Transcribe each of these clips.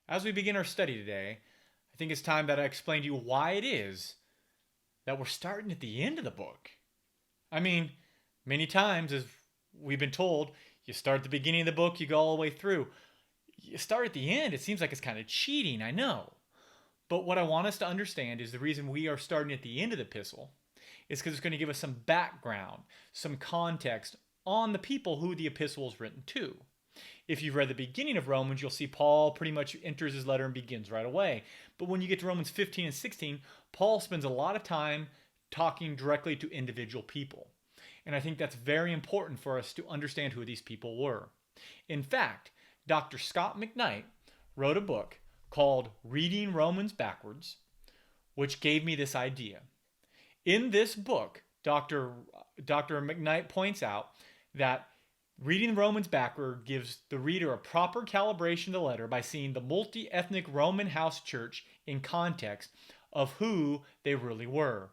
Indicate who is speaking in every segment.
Speaker 1: as we begin our study today, I think it's time that I explain to you why it is that we're starting at the end of the book. I mean, many times, as we've been told, you start at the beginning of the book, you go all the way through. You start at the end, it seems like it's kind of cheating, I know. But what I want us to understand is the reason we are starting at the end of the epistle is because it's going to give us some background, some context on the people who the epistle is written to. If you've read the beginning of Romans, you'll see Paul pretty much enters his letter and begins right away. But when you get to Romans 15 and 16, Paul spends a lot of time talking directly to individual people. And I think that's very important for us to understand who these people were. In fact, Dr. Scott McKnight wrote a book called Reading Romans Backwards, which gave me this idea. In this book, Dr. McKnight points out that reading Romans backward gives the reader a proper calibration of the letter by seeing the multi-ethnic Roman house church in context of who they really were.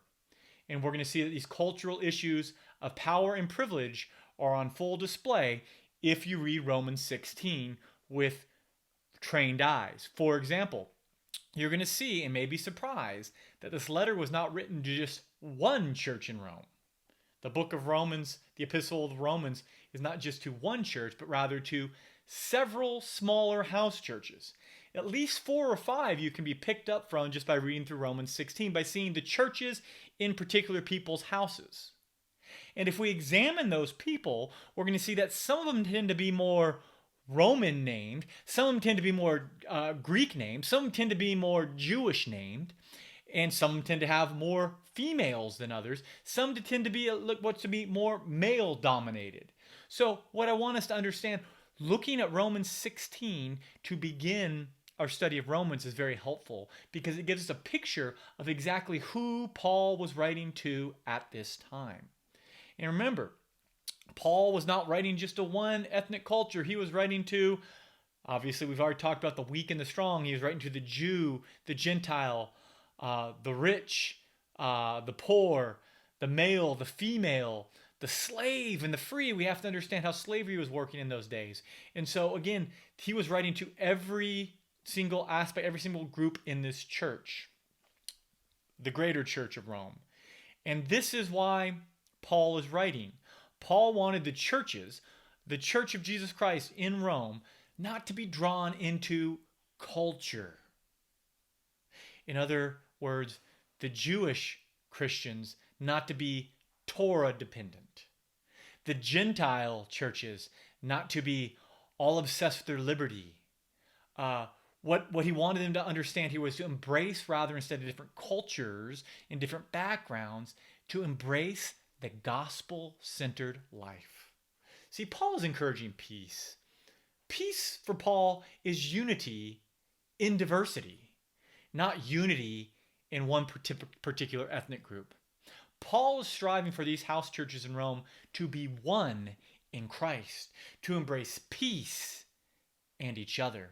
Speaker 1: And we're going to see that these cultural issues of power and privilege are on full display if you read Romans 16 with trained eyes. For example, you're going to see and may be surprised that this letter was not written to just one church in Rome. The book of Romans, the epistle of Romans, is not just to one church, but rather to several smaller house churches. At least 4 or 5 you can be picked up from just by reading through Romans 16, by seeing the churches in particular people's houses. And if we examine those people, we're going to see that some of them tend to be more Roman named, some of them tend to be more Greek named, some tend to be more Jewish named, and some tend to have more females than others. Some tend to be what's to be more male dominated. So what I want us to understand, looking at Romans 16 to begin our study of Romans is very helpful because it gives us a picture of exactly who Paul was writing to at this time. And remember, Paul was not writing just to one ethnic culture. He was writing to, obviously we've already talked about the weak and the strong. He was writing to the Jew, the Gentile, the rich, the poor, the male, the female, the slave, and the free. We have to understand how slavery was working in those days. And so again, he was writing to every single aspect, every single group in this church, the greater church of Rome. And this is why Paul is writing. Paul wanted the churches, the Church of Jesus Christ in Rome, not to be drawn into culture. In other words, the Jewish Christians not to be Torah dependent. The Gentile churches not to be all obsessed with their liberty. What he wanted them to understand here was to embrace, rather instead of different cultures and different backgrounds, to embrace the gospel-centered life. See, Paul is encouraging peace. Peace for Paul is unity in diversity, not unity in one particular ethnic group. Paul is striving for these house churches in Rome to be one in Christ, to embrace peace and each other.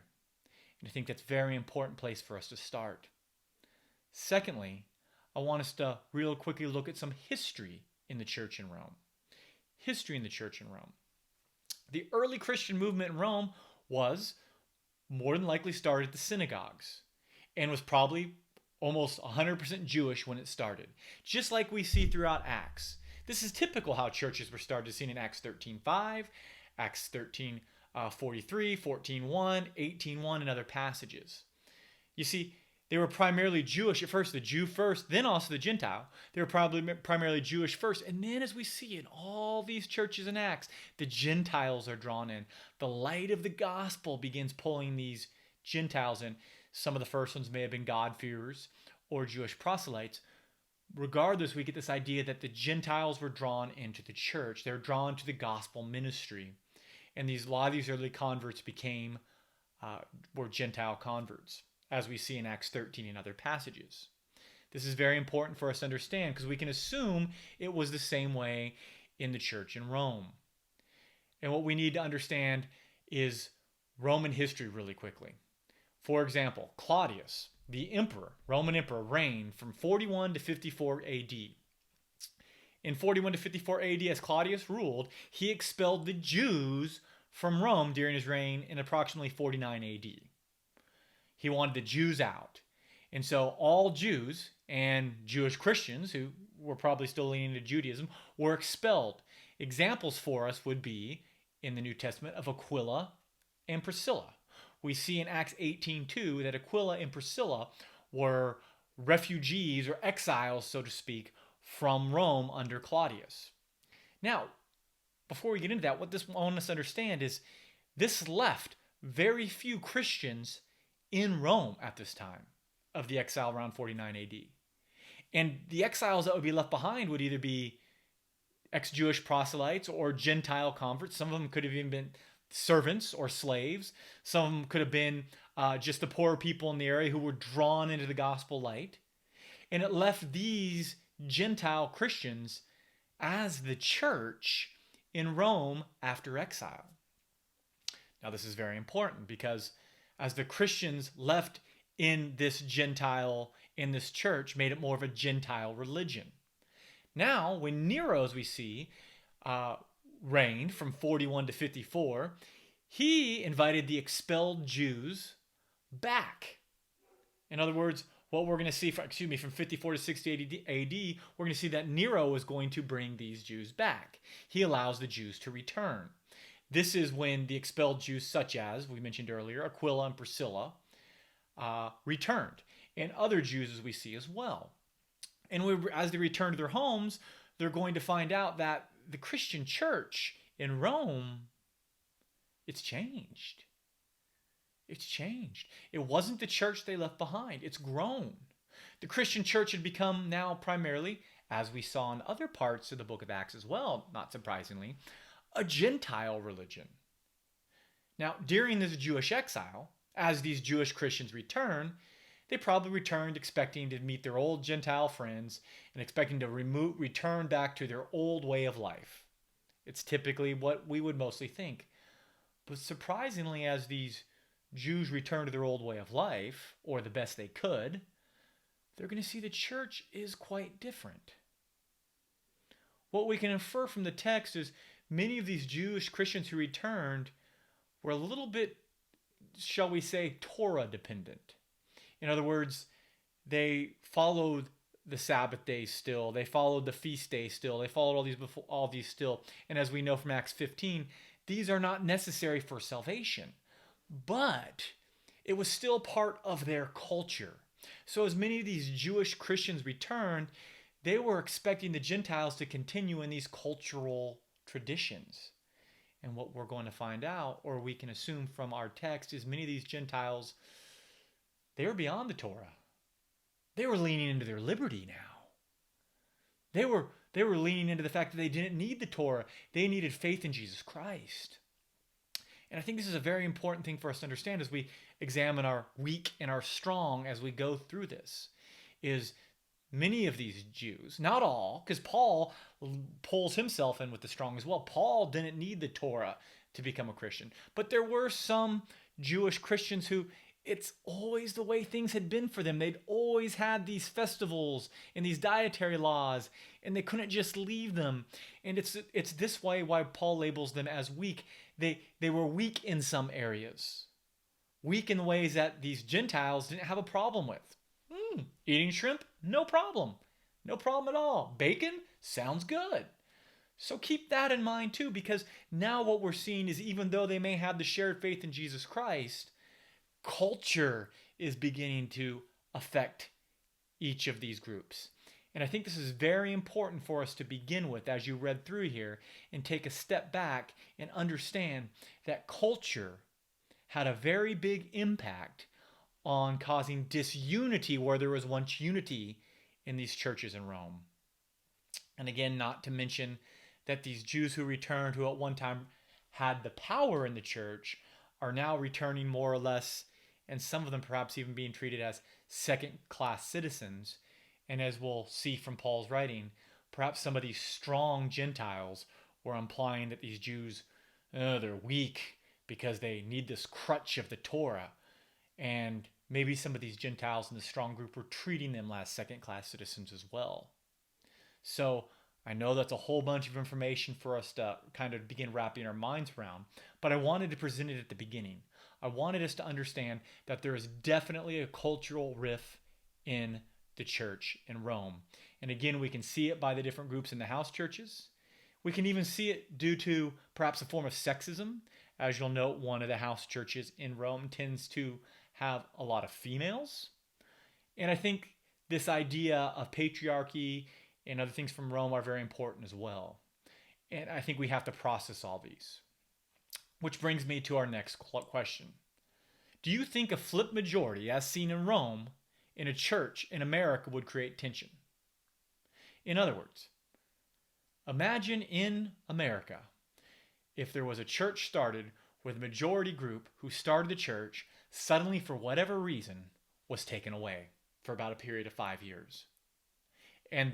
Speaker 1: And I think that's a very important place for us to start. Secondly, I want us to real quickly look at some history in the church in Rome. History in the church in Rome. The early Christian movement in Rome was more than likely started at the synagogues and was probably almost 100% Jewish when it started, just like we see throughout Acts. This is typical how churches were started, seen in Acts 13:5, Acts 13:43, 14:1, 18:1, and other passages. You see, they were primarily Jewish at first, the Jew first, then also the Gentile. They were probably primarily Jewish first. And then as we see in all these churches in Acts, the Gentiles are drawn in. The light of the gospel begins pulling these Gentiles in. Some of the first ones may have been God-fearers or Jewish proselytes. Regardless, we get this idea that the Gentiles were drawn into the church. They're drawn to the gospel ministry. And a lot of these early converts were Gentile converts, as we see in Acts 13 and other passages. This is very important for us to understand because we can assume it was the same way in the church in Rome. And what we need to understand is Roman history really quickly. For example, Claudius, the emperor, Roman emperor, reigned from 41 to 54 AD. In 41 to 54 AD, as Claudius ruled, he expelled the Jews from Rome during his reign in approximately 49 AD. He wanted the Jews out. And so all Jews and Jewish Christians, who were probably still leaning to Judaism, were expelled. Examples for us would be in the New Testament of Aquila and Priscilla. We see in Acts 18:2 that Aquila and Priscilla were refugees or exiles, so to speak, from Rome under Claudius. Now, before we get into that, what this I want us to understand is this left very few Christians in Rome at this time of the exile around 49 AD. And the exiles that would be left behind would either be ex-Jewish proselytes or Gentile converts. Some of them could have even been servants or slaves. Some of them could have been just the poor people in the area who were drawn into the gospel light. And it left these Gentile Christians as the church in Rome after exile. Now, this is very important because as the Christians left in this Gentile, in this church, made it more of a Gentile religion. Now, when Nero, as we see, reigned from 41 to 54, he invited the expelled Jews back. In other words, what we're going to see, from 54 to 60 AD, we're going to see that Nero is going to bring these Jews back. He allows the Jews to return. This is when the expelled Jews, such as we mentioned earlier, Aquila and Priscilla, returned, and other Jews, as we see as well. And as they return to their homes, they're going to find out that the Christian church in Rome, it's changed. It's changed. It wasn't the church they left behind. It's grown. The Christian church had become now primarily, as we saw in other parts of the book of Acts as well, not surprisingly, a Gentile religion. Now, during this Jewish exile, as these Jewish Christians return, they probably returned expecting to meet their old Gentile friends and expecting to return back to their old way of life. It's typically what we would mostly think. But surprisingly, as these Jews return to their old way of life, or the best they could, they're going to see the church is quite different. What we can infer from the text is many of these Jewish Christians who returned were a little bit, shall we say, Torah dependent. In other words, they followed the Sabbath days still. They followed the feast days still. They followed all these still. And as we know from Acts 15, these are not necessary for salvation. But it was still part of their culture. So as many of these Jewish Christians returned, they were expecting the Gentiles to continue in these cultural traditions. And what we're going to find out, or we can assume from our text, is many of these Gentiles, they were beyond the Torah. They were leaning into their liberty now. They were leaning into the fact that they didn't need the Torah. They needed faith in Jesus Christ. And I think this is a very important thing for us to understand as we examine our weak and our strong as we go through this, is many of these Jews, not all, because Paul pulls himself in with the strong as well. Paul didn't need the Torah to become a Christian. But there were some Jewish Christians who it's always the way things had been for them. They'd always had these festivals and these dietary laws, and they couldn't just leave them. And it's this way why Paul labels them as weak. They were weak in some areas. Weak in the ways that these Gentiles didn't have a problem with. Eating shrimp? No problem. No problem at all. Bacon? Sounds good. So keep that in mind too, because now what we're seeing is even though they may have the shared faith in Jesus Christ, culture is beginning to affect each of these groups. And I think this is very important for us to begin with as you read through here and take a step back and understand that culture had a very big impact on causing disunity where there was once unity in these churches in Rome. And again, not to mention that these Jews who returned, who at one time had the power in the church, are now returning more or less, and some of them perhaps even being treated as second-class citizens. And as we'll see from Paul's writing, perhaps some of these strong Gentiles were implying that these Jews, they're weak because they need this crutch of the Torah. And maybe some of these Gentiles in the strong group were treating them as second-class citizens as well. So I know that's a whole bunch of information for us to kind of begin wrapping our minds around, but I wanted to present it at the beginning. I wanted us to understand that there is definitely a cultural rift in the church in Rome. And again, we can see it by the different groups in the house churches. We can even see it due to perhaps a form of sexism. As you'll note, one of the house churches in Rome tends to have a lot of females. And I think this idea of patriarchy and other things from Rome are very important as well. And I think we have to process all these. Which brings me to our next question. Do you think a flip majority, as seen in Rome, in a church in America would create tension? In other words, imagine in America if there was a church started where the majority group who started the church suddenly, for whatever reason, was taken away for about a period of 5 years. And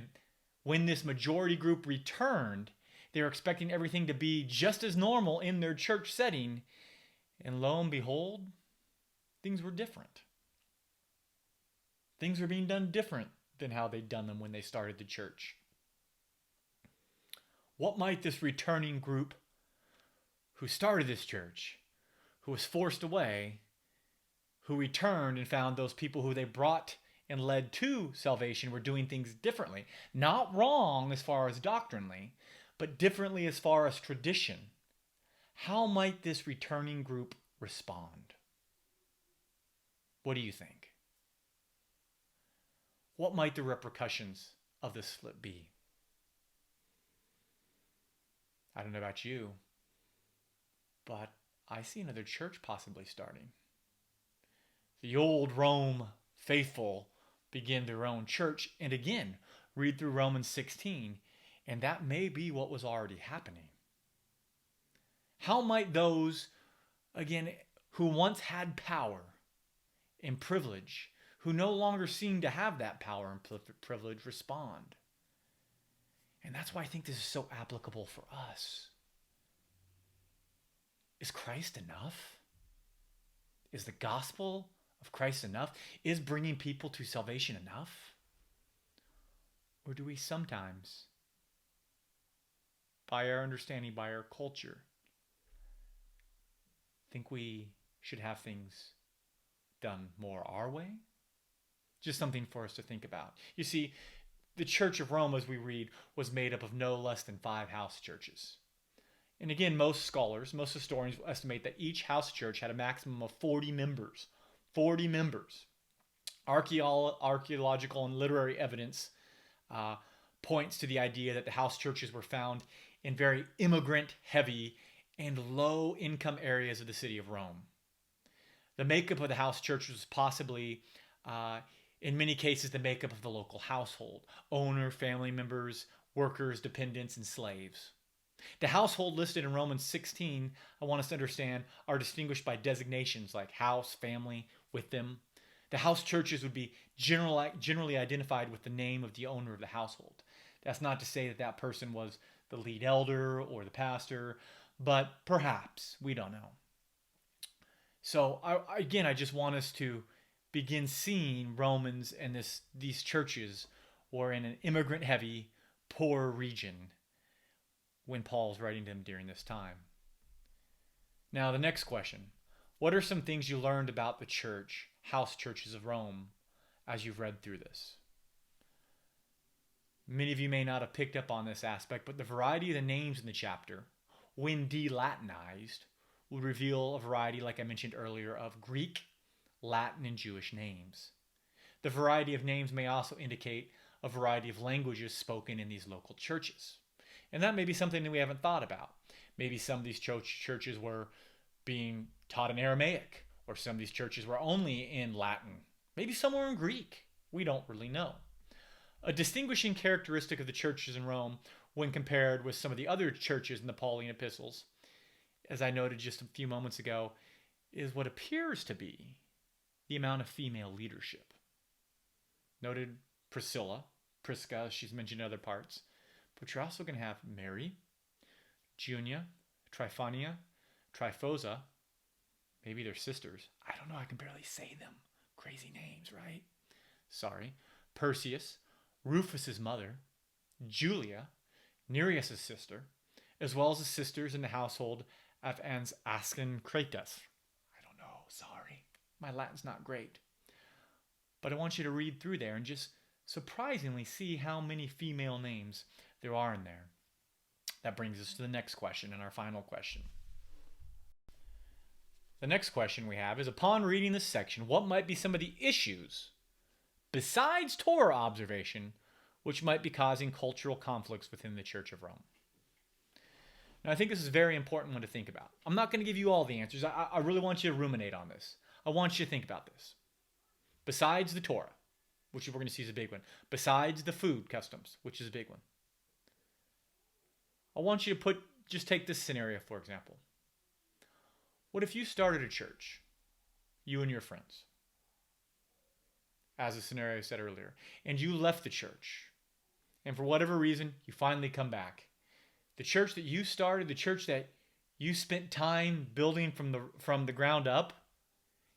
Speaker 1: when this majority group returned, they were expecting everything to be just as normal in their church setting. And lo and behold, things were different. Things were being done different than how they'd done them when they started the church. What might this returning group who started this church, who was forced away, who returned and found those people who they brought and led to salvation were doing things differently? Not wrong as far as doctrinally, but differently as far as tradition. How might this returning group respond? What do you think? What might the repercussions of this flip be? I don't know about you, but I see another church possibly starting. The old Rome faithful begin their own church, and again, read through Romans 16, and that may be what was already happening. How might those, again, who once had power and privilege, who no longer seem to have that power and privilege, respond? And that's why I think this is so applicable for us. Is Christ enough? Is the gospel of Christ enough? Is bringing people to salvation enough? Or do we sometimes, by our understanding, by our culture, think we should have things done more our way? Just something for us to think about. You see, the Church of Rome, as we read, was made up of no less than 5 house churches. And again, most scholars, most historians estimate that each house church had a maximum of 40 members. 40 members. Archaeological and literary evidence points to the idea that the house churches were found in very immigrant-heavy and low-income areas of the city of Rome. The makeup of the house church was possibly, in many cases, the makeup of the local household: owner, family members, workers, dependents, and slaves. The household listed in Romans 16, I want us to understand, are distinguished by designations like house, family, with them. The house churches would be generally identified with the name of the owner of the household. That's not to say that that person was the lead elder or the pastor, but perhaps, we don't know. So I just want us to begin seeing Romans and these churches were in an immigrant-heavy, poor region when Paul's writing them during this time. Now, the next question. What are some things you learned about the house churches of Rome, as you've read through this? Many of you may not have picked up on this aspect, but the variety of the names in the chapter, when de-Latinized, will reveal a variety, like I mentioned earlier, of Greek, Latin, and Jewish names. The variety of names may also indicate a variety of languages spoken in these local churches. And that may be something that we haven't thought about. Maybe some of these churches were being taught in Aramaic, or some of these churches were only in Latin. Maybe some were in Greek. We don't really know. A distinguishing characteristic of the churches in Rome, when compared with some of the other churches in the Pauline epistles, as I noted just a few moments ago, is what appears to be the amount of female leadership. Noted Prisca, as she's mentioned in other parts. But you're also going to have Mary, Junia, Tryphonia, Tryphosa. Maybe they're sisters. I don't know. I can barely say them. Crazy names, right? Sorry. Perseus, Rufus's mother, Julia, Nereus' sister, as well as the sisters in the household of Asclepius. I don't know. My Latin's not great. But I want you to read through there and just surprisingly see how many female names there are in there. That brings us to the next question and our final question. The next question we have is, upon reading this section, what might be some of the issues, besides Torah observation, which might be causing cultural conflicts within the Church of Rome? Now, I think this is a very important one to think about. I'm not going to give you all the answers. I really want you to ruminate on this. I want you to think about this. Besides the Torah, which we're going to see is a big one. Besides the food customs, which is a big one. I want you to just take this scenario, for example. What if you started a church, you and your friends, as the scenario said earlier, and you left the church, and for whatever reason, you finally come back. The church that you started, the church that you spent time building from the ground up,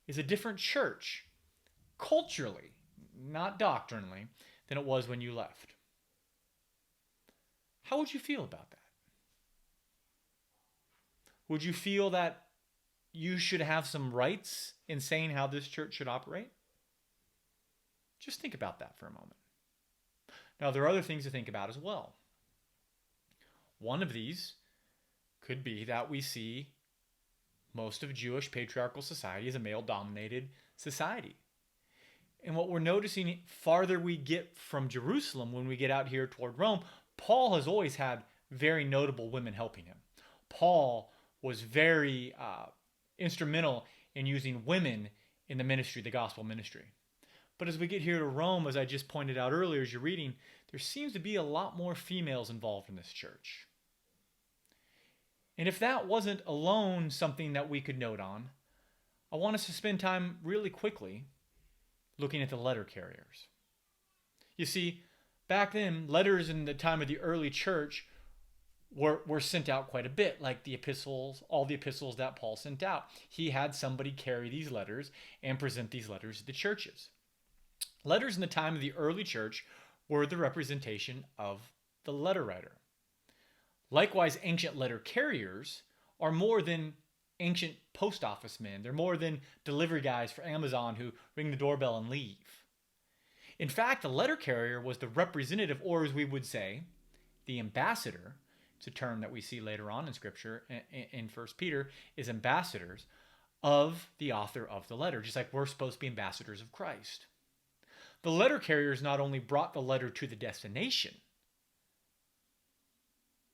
Speaker 1: is a different church, culturally, not doctrinally, than it was when you left. How would you feel about that? Would you feel that you should have some rights in saying how this church should operate? Just think about that for a moment. Now, there are other things to think about as well. One of these could be that we see most of Jewish patriarchal society as a male-dominated society. And what we're noticing farther we get from Jerusalem, when we get out here toward Rome, Paul has always had very notable women helping him. Paul was very instrumental in using women in the ministry, the gospel ministry. But as we get here to Rome, as I just pointed out earlier as you're reading, there seems to be a lot more females involved in this church. And if that wasn't alone something that we could note on, I want us to spend time really quickly looking at the letter carriers. You see, back then, letters in the time of the early church were sent out quite a bit, like the epistles, all the epistles that Paul sent out. He had somebody carry these letters and present these letters to the churches. Letters in the time of the early church were the representation of the letter writer. Likewise, ancient letter carriers are more than ancient post office men. They're more than delivery guys for Amazon who ring the doorbell and leave. In fact, the letter carrier was the representative, or as we would say, the ambassador. It's a term that we see later on in Scripture in 1 Peter, is ambassadors of the author of the letter, just like we're supposed to be ambassadors of Christ. The letter carriers not only brought the letter to the destination,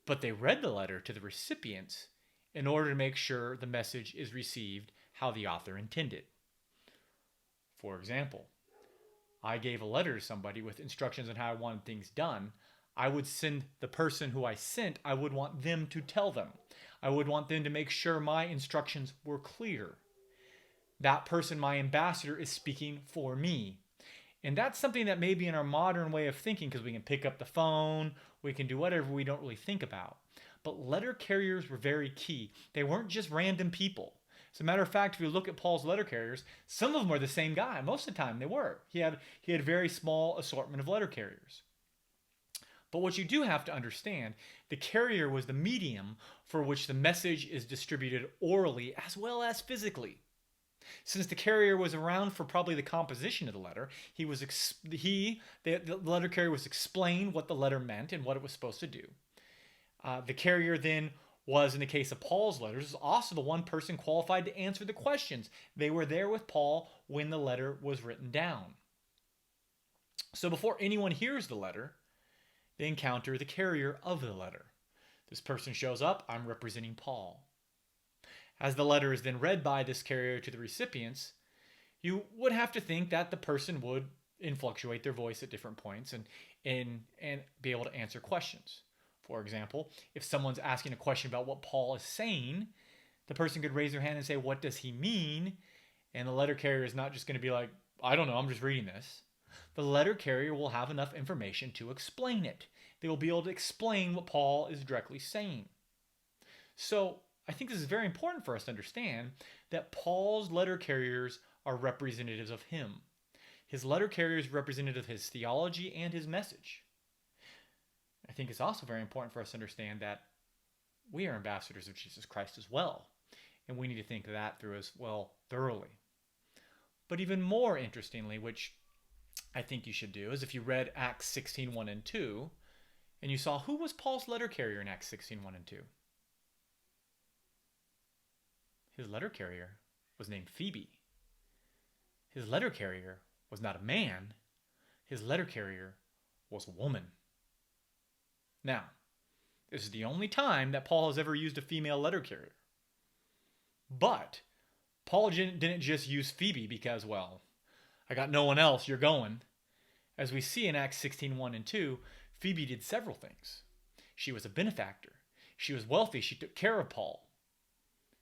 Speaker 1: but they read the letter to the recipients in order to make sure the message is received how the author intended. For example, I gave a letter to somebody with instructions on how I wanted things done. I would send the person who I sent, I would want them to tell them. I would want them to make sure my instructions were clear. That person, my ambassador, is speaking for me. And that's something that maybe in our modern way of thinking, because we can pick up the phone, we can do whatever we don't really think about. But letter carriers were very key. They weren't just random people. As a matter of fact, if you look at Paul's letter carriers, some of them were the same guy. Most of the time they were. He had a very small assortment of letter carriers. But what you do have to understand, the carrier was the medium for which the message is distributed orally as well as physically. Since the carrier was around for probably the composition of the letter, the letter carrier was explained what the letter meant and what it was supposed to do. The carrier then was, in the case of Paul's letters, also the one person qualified to answer the questions. They were there with Paul when the letter was written down. So before anyone hears the letter, they encounter the carrier of the letter. This person shows up, I'm representing Paul. As the letter is then read by this carrier to the recipients, you would have to think that the person would influctuate their voice at different points and be able to answer questions. For example, if someone's asking a question about what Paul is saying, the person could raise their hand and say, what does he mean? And the letter carrier is not just going to be like, I don't know, I'm just reading this. The letter carrier will have enough information to explain it. They will be able to explain what Paul is directly saying. So I think this is very important for us to understand that Paul's letter carriers are representatives of him. His letter carriers representative of his theology and his message. I think it's also very important for us to understand that we are ambassadors of Jesus Christ as well. And we need to think that through as well thoroughly. But even more interestingly, which I think you should do, is if you read Acts 16:1 and 2, and you saw who was Paul's letter carrier in Acts 16:1 and 2. His letter carrier was named Phoebe. His letter carrier was not a man. His letter carrier was a woman. Now, this is the only time that Paul has ever used a female letter carrier. But Paul didn't just use Phoebe because, well, I got no one else, you're going. As we see in Acts 16:1 and 2, Phoebe did several things. She was a benefactor. She was wealthy. She took care of Paul.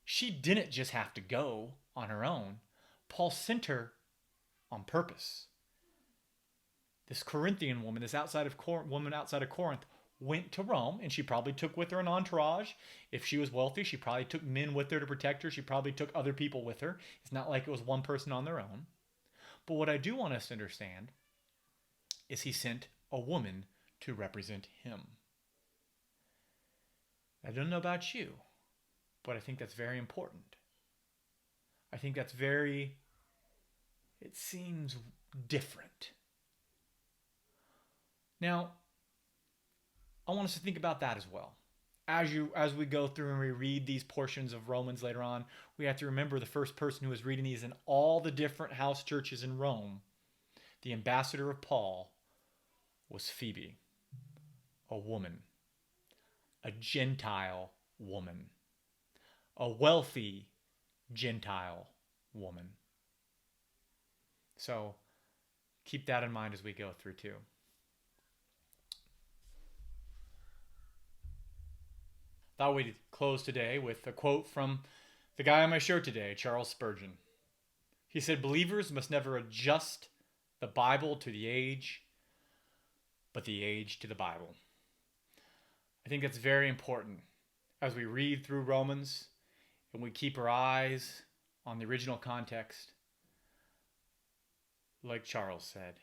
Speaker 1: She didn't just have to go on her own. Paul sent her on purpose. This Corinthian woman, this woman outside of Corinth, went to Rome, and she probably took with her an entourage. If she was wealthy, she probably took men with her to protect her. She probably took other people with her. It's not like it was one person on their own. But what I do want us to understand is he sent a woman to represent him. I don't know about you, but I think that's very important. I think that's it seems different. Now, I want us to think about that as well. As we go through and we read these portions of Romans later on, we have to remember the first person who was reading these in all the different house churches in Rome, the ambassador of Paul, was Phoebe, a woman, a Gentile woman, a wealthy Gentile woman. So keep that in mind as we go through too. Thought we'd close today with a quote from the guy on my show today, Charles Spurgeon. He said, "Believers must never adjust the Bible to the age, but the age to the Bible." I think that's very important as we read through Romans and we keep our eyes on the original context. Like Charles said,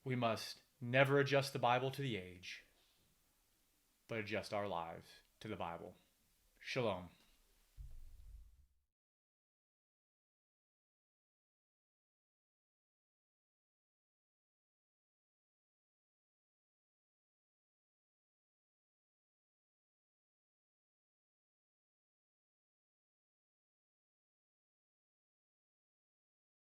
Speaker 1: we must never adjust the Bible to the age, but adjust our lives to the Bible. Shalom.